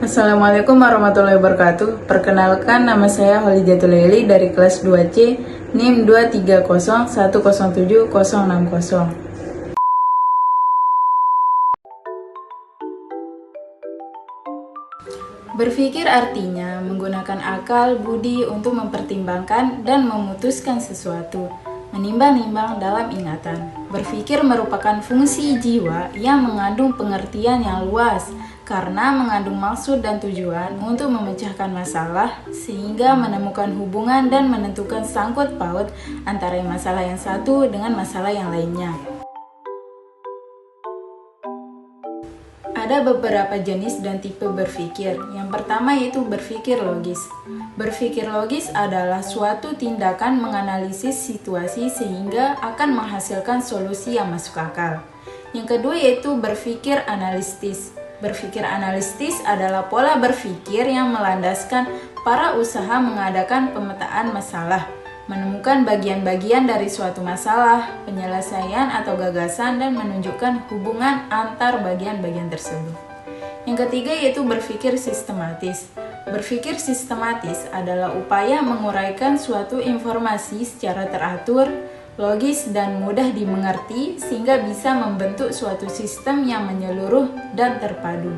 Assalamualaikum warahmatullahi wabarakatuh. Perkenalkan, nama saya Holly Jatulieli dari kelas 2C, NIM 230107060. Berpikir artinya menggunakan akal budi untuk mempertimbangkan dan memutuskan sesuatu, menimbang-nimbang dalam ingatan. Berpikir merupakan fungsi jiwa yang mengandung pengertian yang luas karena mengandung maksud dan tujuan untuk memecahkan masalah sehingga menemukan hubungan dan menentukan sangkut paut antara masalah yang satu dengan masalah yang lainnya. Ada beberapa jenis dan tipe berpikir. Yang pertama yaitu berpikir logis. Berpikir logis adalah suatu tindakan menganalisis situasi sehingga akan menghasilkan solusi yang masuk akal. Yang kedua yaitu berpikir analitis. Berpikir analitis adalah pola berpikir yang melandaskan para usaha mengadakan pemetaan masalah, menemukan bagian-bagian dari suatu masalah, penyelesaian atau gagasan, dan menunjukkan hubungan antar bagian-bagian tersebut. Yang ketiga yaitu berpikir sistematis. Berpikir sistematis adalah upaya menguraikan suatu informasi secara teratur, logis, dan mudah dimengerti sehingga bisa membentuk suatu sistem yang menyeluruh dan terpadu.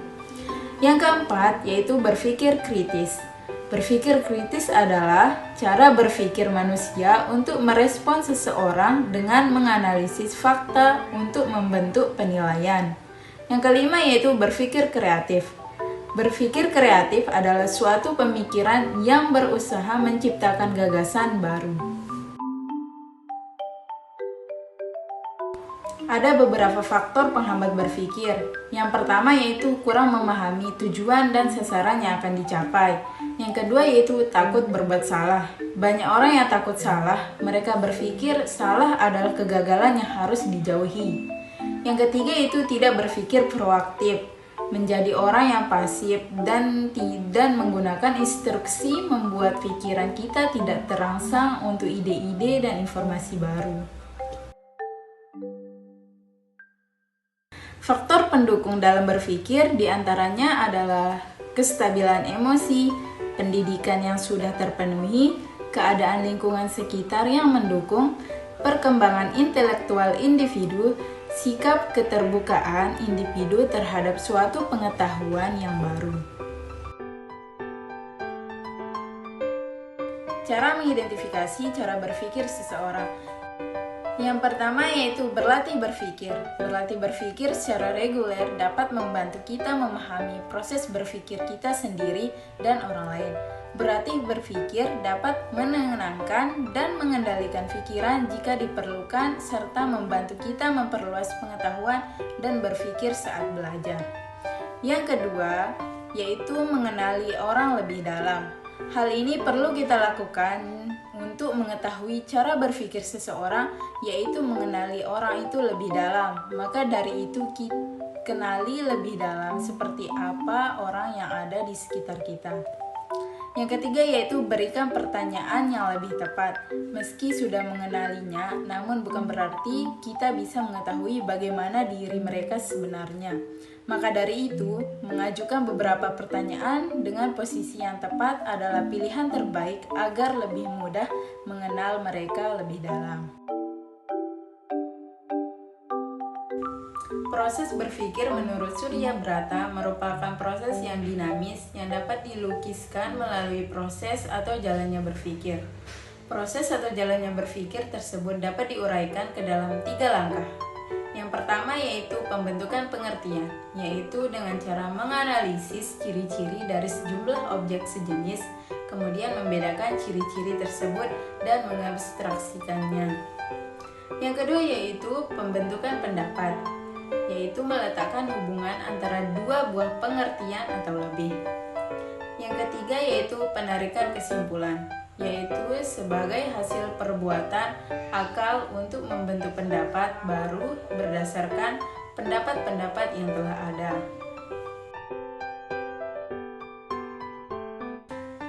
Yang keempat yaitu berpikir kritis. Berpikir kritis adalah cara berpikir manusia untuk merespon seseorang dengan menganalisis fakta untuk membentuk penilaian. Yang kelima yaitu berpikir kreatif. Berpikir kreatif adalah suatu pemikiran yang berusaha menciptakan gagasan baru. Ada beberapa faktor penghambat berpikir. Yang pertama yaitu kurang memahami tujuan dan sasaran yang akan dicapai. Yang kedua yaitu takut berbuat salah. Banyak orang yang takut salah, mereka berpikir salah adalah kegagalan yang harus dijauhi. Yang ketiga yaitu tidak berpikir proaktif, menjadi orang yang pasif dan menggunakan instruksi membuat pikiran kita tidak terangsang untuk ide-ide dan informasi baru. Faktor pendukung dalam berpikir diantaranya adalah kestabilan emosi, pendidikan yang sudah terpenuhi, keadaan lingkungan sekitar yang mendukung, perkembangan intelektual individu, sikap keterbukaan individu terhadap suatu pengetahuan yang baru. Cara mengidentifikasi cara berpikir seseorang. Yang pertama yaitu berlatih berpikir. Berlatih berpikir secara reguler dapat membantu kita memahami proses berpikir kita sendiri dan orang lain. Berlatih berpikir dapat menenangkan dan mengendalikan pikiran jika diperlukan serta membantu kita memperluas pengetahuan dan berpikir saat belajar. Yang kedua yaitu mengenali orang lebih dalam. Hal ini perlu kita lakukan untuk mengetahui cara berpikir seseorang, yaitu mengenali orang itu lebih dalam. Maka dari itu kita kenali lebih dalam seperti apa orang yang ada di sekitar kita. Yang ketiga yaitu berikan pertanyaan yang lebih tepat. Meski sudah mengenalinya, namun bukan berarti kita bisa mengetahui bagaimana diri mereka sebenarnya. Maka dari itu, mengajukan beberapa pertanyaan dengan posisi yang tepat adalah pilihan terbaik agar lebih mudah mengenal mereka lebih dalam. Proses berpikir menurut Surya Brata merupakan proses yang dinamis yang dapat dilukiskan melalui proses atau jalannya berpikir. Proses atau jalannya berpikir tersebut dapat diuraikan ke dalam 3 langkah. Yang pertama yaitu pembentukan pengertian, yaitu dengan cara menganalisis ciri-ciri dari sejumlah objek sejenis, kemudian membedakan ciri-ciri tersebut dan mengabstraksikannya. Yang kedua yaitu pembentukan pendapat, yaitu meletakkan hubungan antara 2 buah pengertian atau lebih. Yang ketiga yaitu penarikan kesimpulan, yaitu sebagai hasil perbuatan akal untuk membentuk pendapat baru berdasarkan pendapat-pendapat yang telah ada.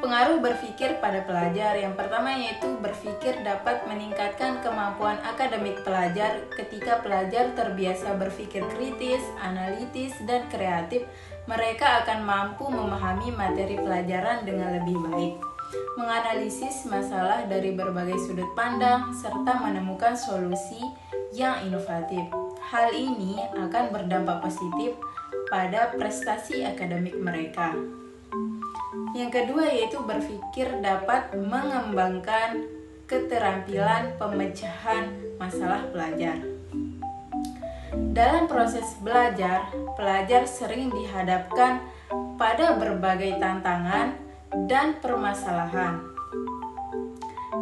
Pengaruh berpikir pada pelajar yang pertama yaitu berpikir dapat meningkatkan kemampuan akademik pelajar. Ketika pelajar terbiasa berpikir kritis, analitis, dan kreatif, mereka akan mampu memahami materi pelajaran dengan lebih baik, menganalisis masalah dari berbagai sudut pandang, serta menemukan solusi yang inovatif. Hal ini akan berdampak positif pada prestasi akademik mereka. Yang kedua yaitu berpikir dapat mengembangkan keterampilan pemecahan masalah pelajar. Dalam proses belajar, pelajar sering dihadapkan pada berbagai tantangan dan permasalahan.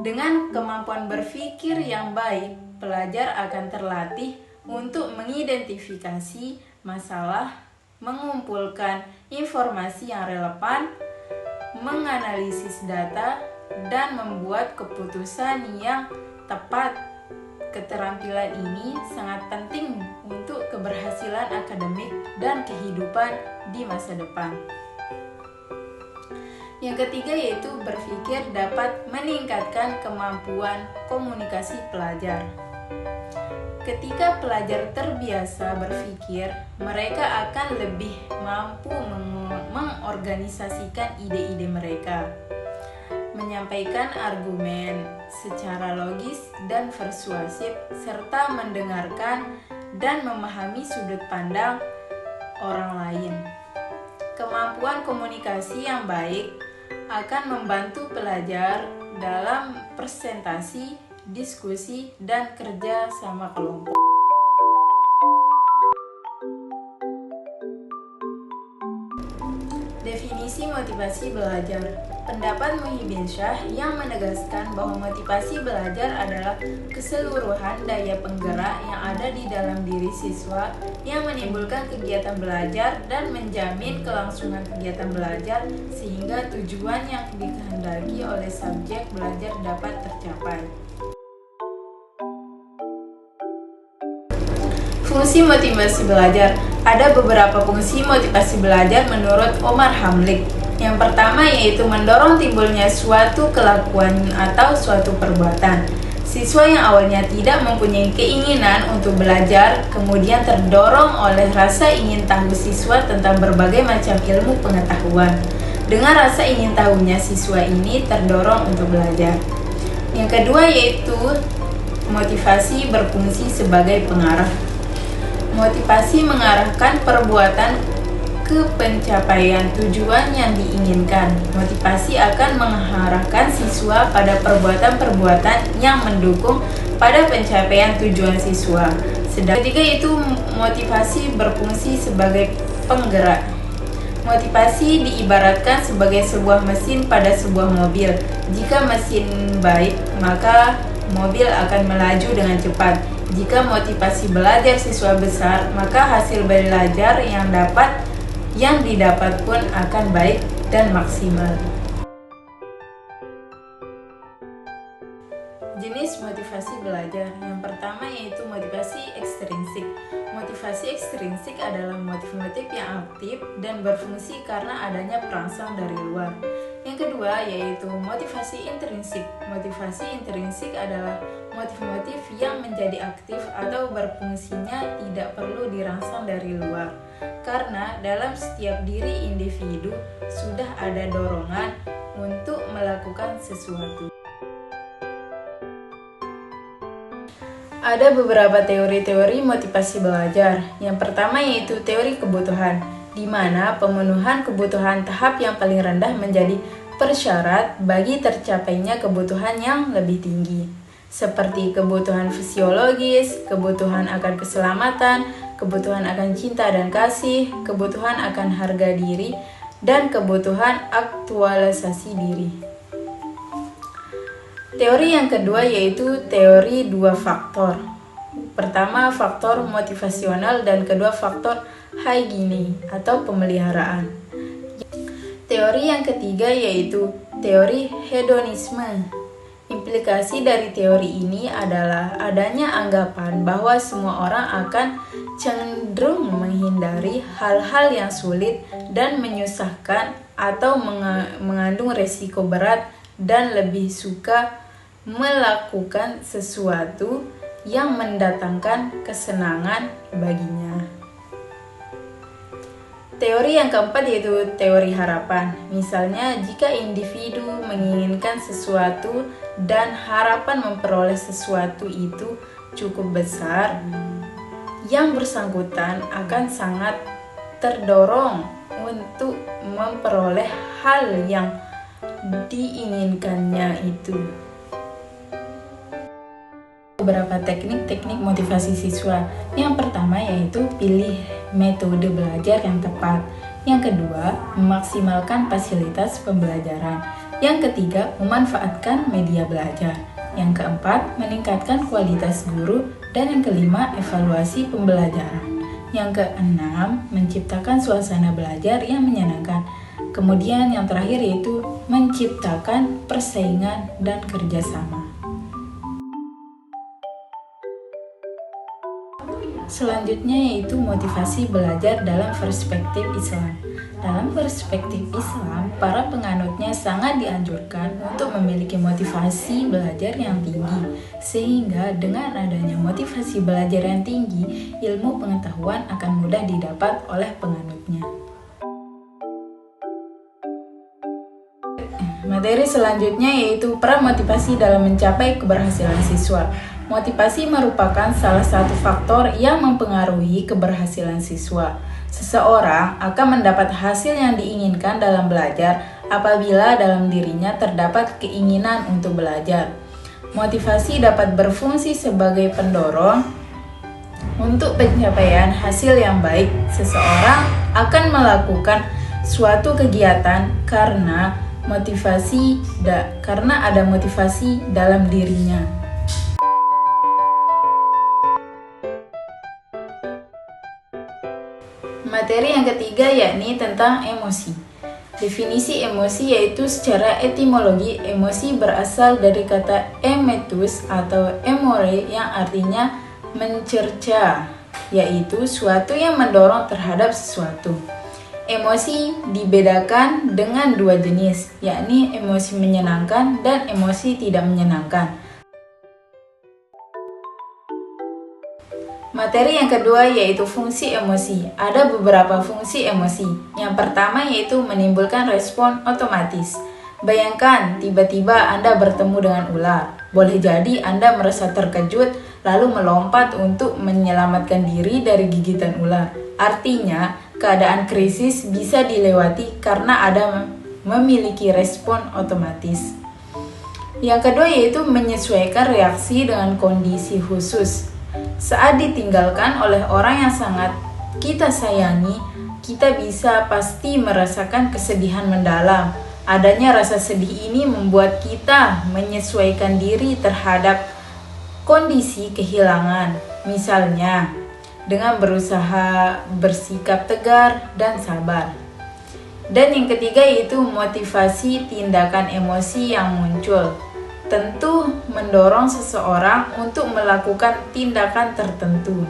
Dengan kemampuan berpikir yang baik, pelajar akan terlatih untuk mengidentifikasi masalah, mengumpulkan informasi yang relevan, menganalisis data, dan membuat keputusan yang tepat. Keterampilan ini sangat penting untuk keberhasilan akademik dan kehidupan di masa depan. Yang ketiga yaitu berpikir dapat meningkatkan kemampuan komunikasi pelajar. Ketika pelajar terbiasa berpikir, mereka akan lebih mampu mengorganisasikan ide-ide mereka, menyampaikan argumen secara logis dan persuasif, serta mendengarkan dan memahami sudut pandang orang lain. Kemampuan komunikasi yang baik akan membantu pelajar dalam presentasi, diskusi, dan kerja sama kelompok. Definisi motivasi belajar. Pendapat Muhyiddin Syah yang menegaskan bahwa motivasi belajar adalah keseluruhan daya penggerak yang ada di dalam diri siswa yang menimbulkan kegiatan belajar dan menjamin kelangsungan kegiatan belajar sehingga tujuan yang dikehendaki oleh subjek belajar dapat tercapai. Fungsi motivasi belajar. Ada beberapa fungsi motivasi belajar menurut Omar Hamlik. Yang pertama yaitu mendorong timbulnya suatu kelakuan atau suatu perbuatan. Siswa yang awalnya tidak mempunyai keinginan untuk belajar, kemudian terdorong oleh rasa ingin tahu siswa tentang berbagai macam ilmu pengetahuan. Dengan rasa ingin tahunya siswa ini terdorong untuk belajar. Yang kedua yaitu motivasi berfungsi sebagai pengarah. Motivasi mengarahkan perbuatan ke pencapaian tujuan yang diinginkan. Motivasi akan mengarahkan siswa pada perbuatan-perbuatan yang mendukung pada pencapaian tujuan siswa. Sedang ketiga itu motivasi berfungsi sebagai penggerak. Motivasi diibaratkan sebagai sebuah mesin pada sebuah mobil. Jika mesin baik, maka mobil akan melaju dengan cepat. Jika motivasi belajar siswa besar, maka hasil belajar yang didapat pun akan baik dan maksimal. Jenis motivasi belajar. Yang pertama yaitu motivasi ekstrinsik. Motivasi ekstrinsik adalah motif-motif yang aktif dan berfungsi karena adanya perangsang dari luar. Yang kedua yaitu motivasi intrinsik. Motivasi intrinsik adalah motif-motif yang menjadi aktif atau berfungsinya tidak perlu dirangsang dari luar. Karena dalam setiap diri individu sudah ada dorongan untuk melakukan sesuatu. Ada beberapa teori-teori motivasi belajar. Yang pertama yaitu teori kebutuhan, di mana pemenuhan kebutuhan tahap yang paling rendah menjadi persyarat bagi tercapainya kebutuhan yang lebih tinggi, seperti kebutuhan fisiologis, kebutuhan akan keselamatan, kebutuhan akan cinta dan kasih, kebutuhan akan harga diri, dan kebutuhan aktualisasi diri. Teori yang kedua yaitu teori dua faktor. Pertama, faktor motivasional dan kedua faktor hygiene atau pemeliharaan. Teori yang ketiga yaitu teori hedonisme, Implikasi dari teori ini adalah adanya anggapan bahwa semua orang akan cenderung menghindari hal-hal yang sulit dan menyusahkan atau mengandung resiko berat dan lebih suka melakukan sesuatu yang mendatangkan kesenangan baginya. Teori yang keempat yaitu teori harapan. Misalnya, jika individu menginginkan sesuatu dan harapan memperoleh sesuatu itu cukup besar, yang bersangkutan akan sangat terdorong untuk memperoleh hal yang diinginkannya itu. Beberapa teknik-teknik motivasi siswa. Yang pertama yaitu pilih metode belajar yang tepat. Yang kedua, memaksimalkan fasilitas pembelajaran. Yang ketiga, memanfaatkan media belajar. Yang keempat, meningkatkan kualitas guru. Dan yang kelima, evaluasi pembelajaran. Yang keenam, menciptakan suasana belajar yang menyenangkan. Kemudian yang terakhir yaitu menciptakan persaingan dan kerjasama. Selanjutnya yaitu motivasi belajar dalam perspektif Islam. Dalam perspektif Islam, para penganutnya sangat dianjurkan untuk memiliki motivasi belajar yang tinggi, sehingga dengan adanya motivasi belajar yang tinggi, ilmu pengetahuan akan mudah didapat oleh penganutnya. Materi selanjutnya yaitu peran motivasi dalam mencapai keberhasilan siswa. Motivasi merupakan salah satu faktor yang mempengaruhi keberhasilan siswa. Seseorang akan mendapat hasil yang diinginkan dalam belajar apabila dalam dirinya terdapat keinginan untuk belajar. Motivasi dapat berfungsi sebagai pendorong untuk pencapaian hasil yang baik. Seseorang akan melakukan suatu kegiatan karena ada motivasi dalam dirinya. Materi yang ketiga yakni tentang emosi. Definisi emosi yaitu secara etimologi, emosi berasal dari kata emetus atau emore yang artinya mencerca, yaitu suatu yang mendorong terhadap sesuatu. Emosi dibedakan dengan dua jenis, yakni emosi menyenangkan dan emosi tidak menyenangkan. Materi yang kedua yaitu fungsi emosi. Ada beberapa fungsi emosi. Yang pertama yaitu menimbulkan respon otomatis. Bayangkan tiba-tiba Anda bertemu dengan ular. Boleh jadi Anda merasa terkejut lalu melompat untuk menyelamatkan diri dari gigitan ular. Artinya, keadaan krisis bisa dilewati karena Anda memiliki respon otomatis. Yang kedua yaitu menyesuaikan reaksi dengan kondisi khusus. Saat ditinggalkan oleh orang yang sangat kita sayangi, kita bisa pasti merasakan kesedihan mendalam. Adanya rasa sedih ini membuat kita menyesuaikan diri terhadap kondisi kehilangan. Misalnya, dengan berusaha bersikap tegar dan sabar. Dan yang ketiga yaitu motivasi tindakan emosi yang muncul. Tentu mendorong seseorang untuk melakukan tindakan tertentu.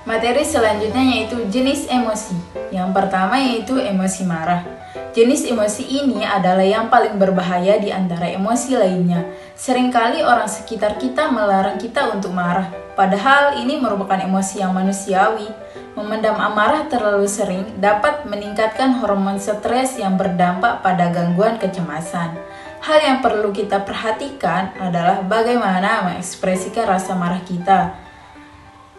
Materi selanjutnya yaitu jenis emosi. Yang pertama yaitu emosi marah. Jenis emosi ini adalah yang paling berbahaya di antara emosi lainnya. Seringkali orang sekitar kita melarang kita untuk marah, padahal ini merupakan emosi yang manusiawi. Memendam amarah terlalu sering dapat meningkatkan hormon stres yang berdampak pada gangguan kecemasan. Hal yang perlu kita perhatikan adalah bagaimana mengekspresikan rasa marah kita.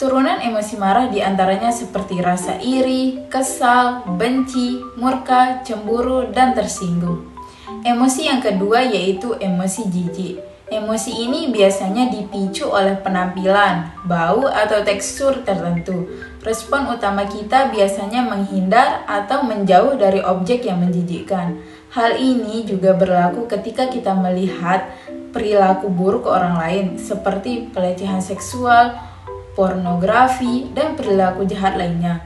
Turunan emosi marah diantaranya seperti rasa iri, kesal, benci, murka, cemburu, dan tersinggung. Emosi yang kedua yaitu emosi jijik. Emosi ini biasanya dipicu oleh penampilan, bau, atau tekstur tertentu. Respon utama kita biasanya menghindar atau menjauh dari objek yang menjijikkan. Hal ini juga berlaku ketika kita melihat perilaku buruk orang lain, seperti pelecehan seksual, pornografi, dan perilaku jahat lainnya.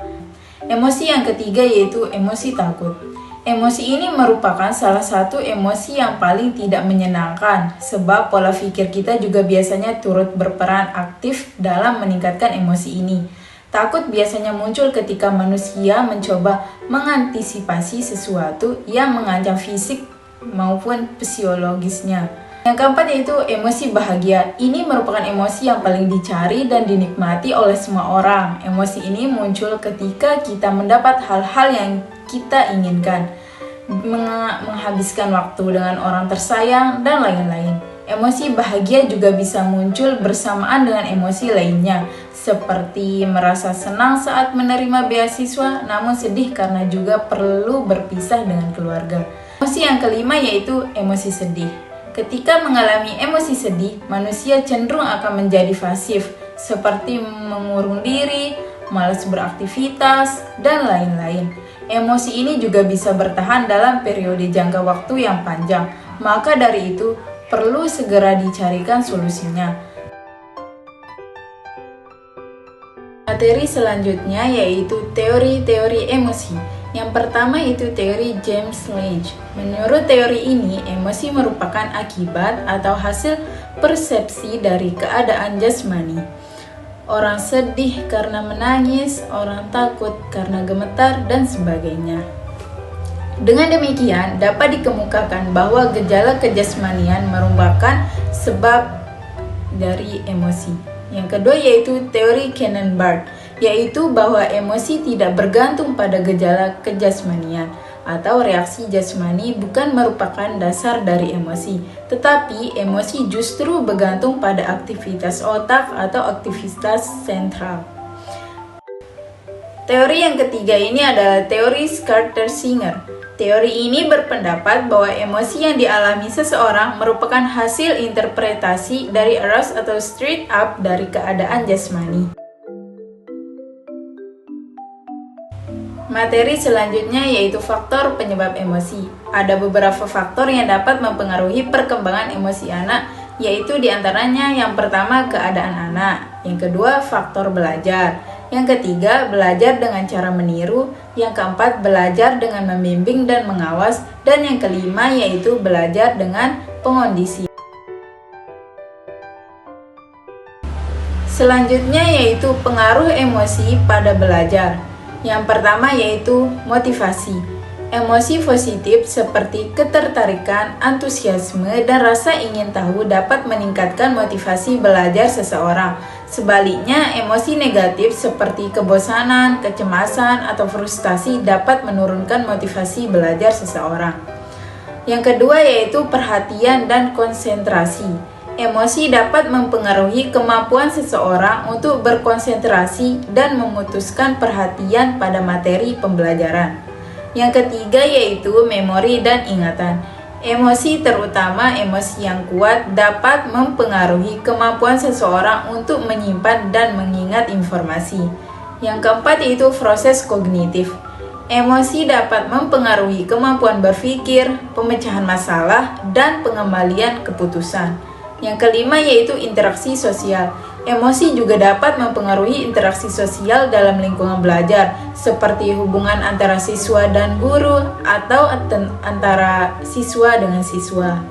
Emosi yang ketiga yaitu emosi takut. Emosi ini merupakan salah satu emosi yang paling tidak menyenangkan, sebab pola pikir kita juga biasanya turut berperan aktif dalam meningkatkan emosi ini. Takut biasanya muncul ketika manusia mencoba mengantisipasi sesuatu yang mengancam fisik maupun psikologisnya. Yang keempat yaitu emosi bahagia. Ini merupakan emosi yang paling dicari dan dinikmati oleh semua orang. Emosi ini muncul ketika kita mendapat hal-hal yang kita inginkan, menghabiskan waktu dengan orang tersayang, dan lain-lain. Emosi bahagia juga bisa muncul bersamaan dengan emosi lainnya, seperti merasa senang saat menerima beasiswa, namun sedih karena juga perlu berpisah dengan keluarga. Emosi yang kelima yaitu emosi sedih. Ketika mengalami emosi sedih, manusia cenderung akan menjadi pasif, seperti mengurung diri, malas beraktivitas, dan lain-lain. Emosi ini juga bisa bertahan dalam periode jangka waktu yang panjang, maka dari itu perlu segera dicarikan solusinya. Materi selanjutnya yaitu teori-teori emosi. Yang pertama itu teori James Lange. Menurut teori ini, emosi merupakan akibat atau hasil persepsi dari keadaan jasmani. Orang sedih karena menangis, orang takut karena gemetar, dan sebagainya. Dengan demikian, dapat dikemukakan bahwa gejala kejasmanian merupakan sebab dari emosi. Yang kedua yaitu teori Cannon-Bard, yaitu bahwa emosi tidak bergantung pada gejala kejasmanian atau reaksi jasmani bukan merupakan dasar dari emosi, tetapi emosi justru bergantung pada aktivitas otak atau aktivitas sentral. Teori yang ketiga ini adalah teori Schartner-Singer. Teori ini berpendapat bahwa emosi yang dialami seseorang merupakan hasil interpretasi dari aroused atau stirred up dari keadaan jasmani. Materi selanjutnya yaitu faktor penyebab emosi. Ada beberapa faktor yang dapat mempengaruhi perkembangan emosi anak, yaitu diantaranya yang pertama keadaan anak, yang kedua faktor belajar, yang ketiga belajar dengan cara meniru, yang keempat belajar dengan membimbing dan mengawas, dan yang kelima yaitu belajar dengan pengondisi. Selanjutnya yaitu pengaruh emosi pada belajar. Yang pertama yaitu motivasi. Emosi positif seperti ketertarikan, antusiasme, dan rasa ingin tahu dapat meningkatkan motivasi belajar seseorang. Sebaliknya, emosi negatif seperti kebosanan, kecemasan, atau frustasi dapat menurunkan motivasi belajar seseorang. Yang kedua yaitu perhatian dan konsentrasi. Emosi dapat mempengaruhi kemampuan seseorang untuk berkonsentrasi dan memutuskan perhatian pada materi pembelajaran. Yang ketiga yaitu memori dan ingatan. Emosi, terutama emosi yang kuat, dapat mempengaruhi kemampuan seseorang untuk menyimpan dan mengingat informasi. Yang keempat yaitu proses kognitif. Emosi dapat mempengaruhi kemampuan berpikir, pemecahan masalah, dan pengembalian keputusan. Yang kelima yaitu interaksi sosial. Emosi juga dapat mempengaruhi interaksi sosial dalam lingkungan belajar, seperti hubungan antara siswa dan guru atau antara siswa dengan siswa.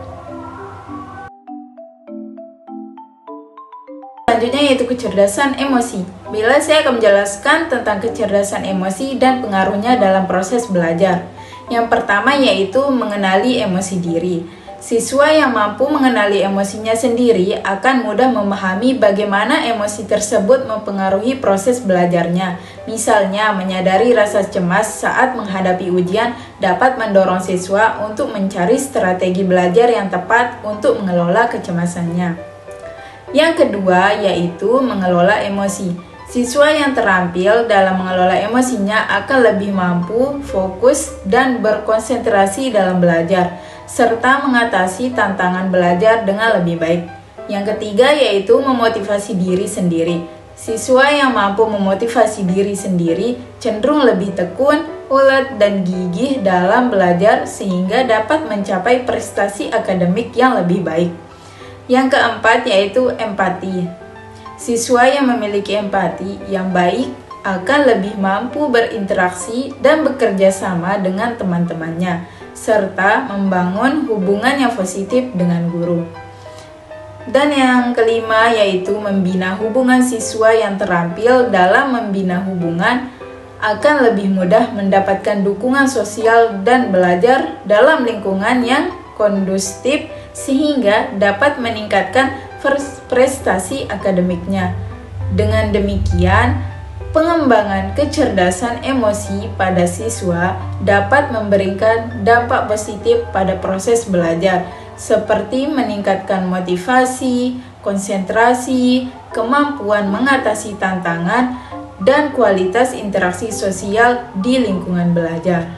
Selanjutnya yaitu kecerdasan emosi. Bila saya akan menjelaskan tentang kecerdasan emosi dan pengaruhnya dalam proses belajar. Yang pertama yaitu mengenali emosi diri. Siswa yang mampu mengenali emosinya sendiri akan mudah memahami bagaimana emosi tersebut mempengaruhi proses belajarnya. Misalnya, menyadari rasa cemas saat menghadapi ujian dapat mendorong siswa untuk mencari strategi belajar yang tepat untuk mengelola kecemasannya. Yang kedua yaitu mengelola emosi. Siswa yang terampil dalam mengelola emosinya akan lebih mampu, fokus, dan berkonsentrasi dalam belajar, serta mengatasi tantangan belajar dengan lebih baik. Yang ketiga yaitu memotivasi diri sendiri. Siswa yang mampu memotivasi diri sendiri cenderung lebih tekun, ulet, dan gigih dalam belajar sehingga dapat mencapai prestasi akademik yang lebih baik. Yang keempat yaitu empati. Siswa yang memiliki empati yang baik akan lebih mampu berinteraksi dan bekerja sama dengan teman-temannya, serta membangun hubungan yang positif dengan guru. Dan yang kelima yaitu membina hubungan. Siswa yang terampil dalam membina hubungan akan lebih mudah mendapatkan dukungan sosial dan belajar dalam lingkungan yang kondusif sehingga dapat meningkatkan prestasi akademiknya. Dengan demikian, pengembangan kecerdasan emosi pada siswa dapat memberikan dampak positif pada proses belajar, seperti meningkatkan motivasi, konsentrasi, kemampuan mengatasi tantangan, dan kualitas interaksi sosial di lingkungan belajar.